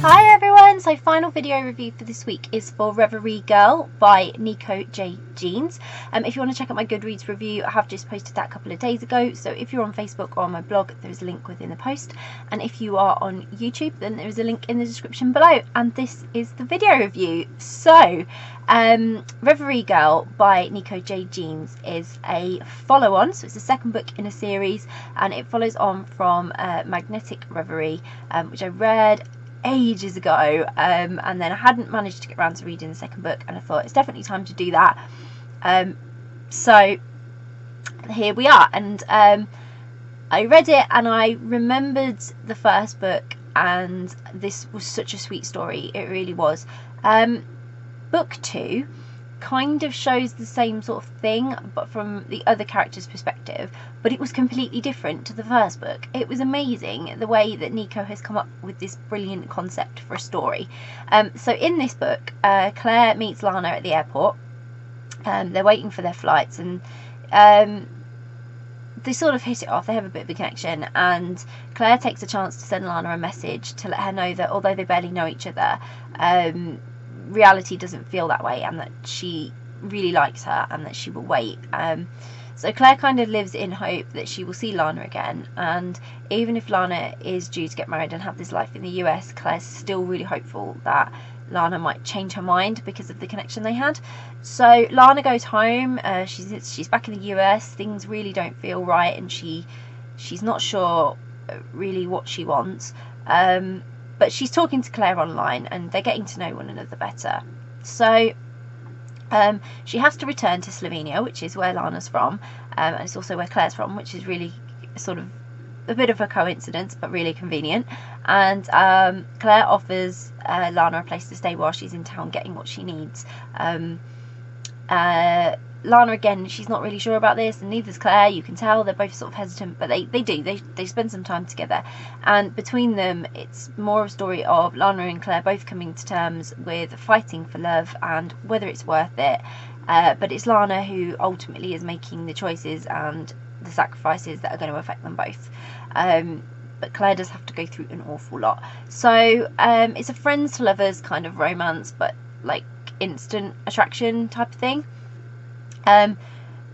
Hi everyone! So final video review for this week is for Reverie Girl by Nico J. Jeans. If you want to check out my Goodreads review, I have just posted that a couple of days ago. So if you're on Facebook or on my blog, there's a link within the post. And if you are on YouTube, then there is a link in the description below. And this is the video review. So, Reverie Girl by Nico J. Jeans is a follow-on. So it's the second book in a series, and it follows on from Magnetic Reverie, which I read ages ago, and then I hadn't managed to get around to reading the second book, and I thought it's definitely time to do that. So here we are, and I read it and I remembered the first book, and this was such a sweet story. It really was. Book 2 kind of shows the same sort of thing, but from the other character's perspective, but it was completely different to the first book. It was amazing the way that Nico has come up with this brilliant concept for a story. So in this book, Claire meets Lana at the airport. They're waiting for their flights, and they sort of hit it off. They have a bit of a connection, and Claire takes a chance to send Lana a message to let her know that although they barely know each other, reality doesn't feel that way, and that she really likes her and that she will wait. So Claire kind of lives in hope that she will see Lana again, and even if Lana is due to get married and have this life in the US, Claire's still really hopeful that Lana might change her mind because of the connection they had. So Lana goes home. She's back in the US. Things really don't feel right, and she's not sure really what she wants. But she's talking to Claire online, and they're getting to know one another better. So she has to return to Slovenia, which is where Lana's from, and it's also where Claire's from, which is really sort of a bit of a coincidence, but really convenient. And Claire offers Lana a place to stay while she's in town getting what she needs. Lana, again, she's not really sure about this, and neither's Claire. You can tell they're both sort of hesitant, but they spend some time together, and between them it's more of a story of Lana and Claire both coming to terms with fighting for love and whether it's worth it. But it's Lana who ultimately is making the choices and the sacrifices that are going to affect them both. But Claire does have to go through an awful lot. So it's a friends to lovers kind of romance, but like instant attraction type of thing.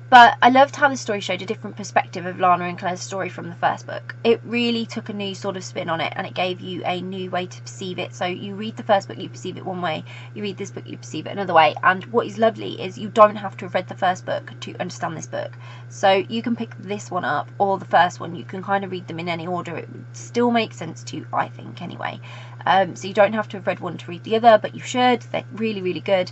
But I loved how this story showed a different perspective of Lana and Claire's story from the first book. It really took a new sort of spin on it, and it gave you a new way to perceive it. So you read the first book, you perceive it one way. You read this book, you perceive it another way. And what is lovely is you don't have to have read the first book to understand this book. So you can pick this one up or the first one. You can kind of read them in any order. It would still make sense to you, I think, anyway. So you don't have to have read one to read the other, but you should. They're really, really good.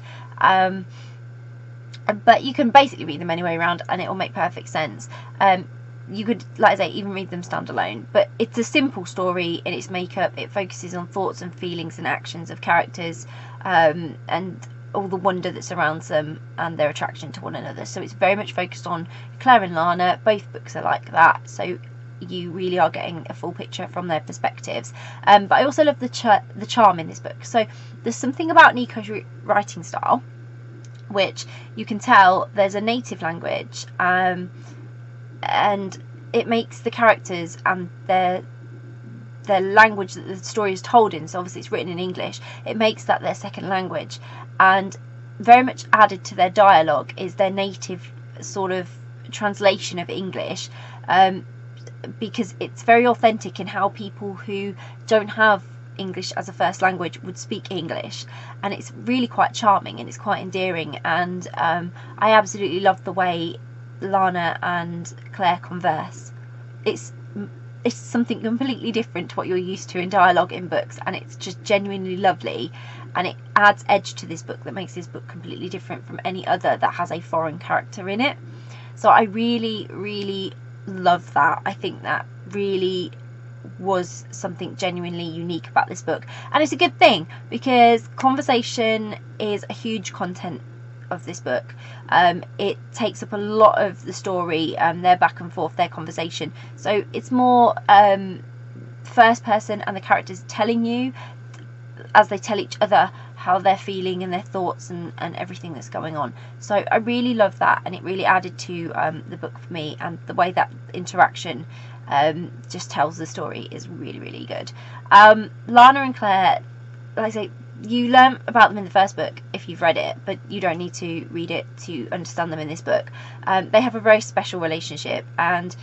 But you can basically read them any way around, and it will make perfect sense. You could, like I say, even read them standalone. But it's a simple story in its makeup. It focuses on thoughts and feelings and actions of characters, and all the wonder that surrounds them and their attraction to one another. So it's very much focused on Claire and Lana. Both books are like that. So you really are getting a full picture from their perspectives. But I also love the charm in this book. So there's something about Nico's writing style, which you can tell there's a native language, and it makes the characters and their language that the story is told in, so obviously it's written in English, it makes that their second language. And very much added to their dialogue is their native sort of translation of English, because it's very authentic in how people who don't have English as a first language would speak English, and it's really quite charming and it's quite endearing. And I absolutely love the way Lana and Claire converse. It's something completely different to what you're used to in dialogue in books, and it's just genuinely lovely, and it adds edge to this book that makes this book completely different from any other that has a foreign character in it. So I really, really love that. I think that really was something genuinely unique about this book, and it's a good thing because conversation is a huge content of this book. It takes up a lot of the story, their back and forth, their conversation. So it's more first person, and the characters telling you as they tell each other how they're feeling and their thoughts and everything that's going on. So I really love that, and it really added to the book for me, and the way that interaction just tells the story is really, really good. Lana and Claire like I say, you learn about them in the first book if you've read it, but you don't need to read it to understand them in this book. They have a very special relationship, and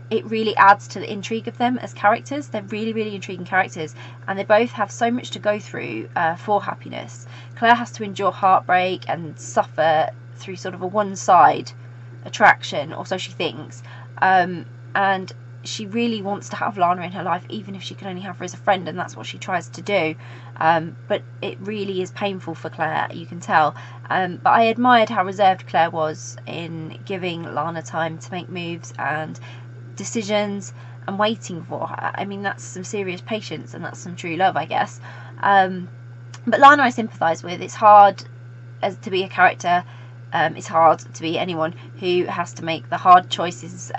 it really adds to the intrigue of them as characters. They're really, really intriguing characters, and they both have so much to go through for happiness. Claire has to endure heartbreak and suffer through sort of a one-side attraction, or so she thinks, and she really wants to have Lana in her life, even if she can only have her as a friend, and that's what she tries to do. But it really is painful for Claire, you can tell. But I admired how reserved Claire was in giving Lana time to make moves and decisions and waiting for her. I mean, that's some serious patience, and that's some true love, I guess. But Lana I sympathise with. It's hard to be a character. It's hard to be anyone who has to make the hard choices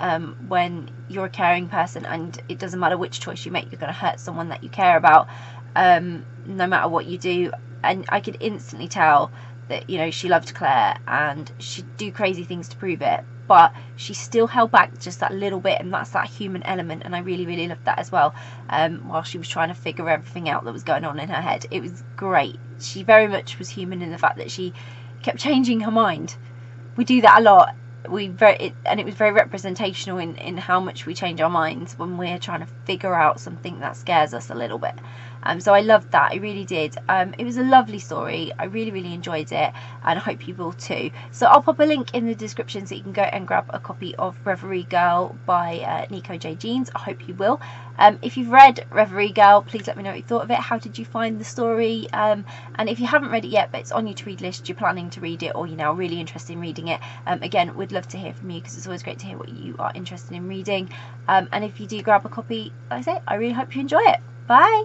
when you're a caring person, and it doesn't matter which choice you make, you're going to hurt someone that you care about, no matter what you do. And I could instantly tell that, you know, she loved Claire and she'd do crazy things to prove it, but she still held back just that little bit, and that's that human element, and I really, really loved that as well. While she was trying to figure everything out that was going on in her head, it was great. She very much was human in the fact that she kept changing her mind. We do that a lot. And it was very representational in how much we change our minds when we're trying to figure out something that scares us a little bit. So I loved that, I really did. It was a lovely story. I really, really enjoyed it, and I hope you will too. So I'll pop a link in the description so you can go and grab a copy of Reverie Girl by Nico J. Jeans. I hope you will. If you've read Reverie Girl, please let me know what you thought of it. How did you find the story? And if you haven't read it yet, but it's on your to read list, you're planning to read it, or you're now really interested in reading it, again, we'd love to hear from you, because it's always great to hear what you are interested in reading. And if you do grab a copy, like I say, I really hope you enjoy it. Bye!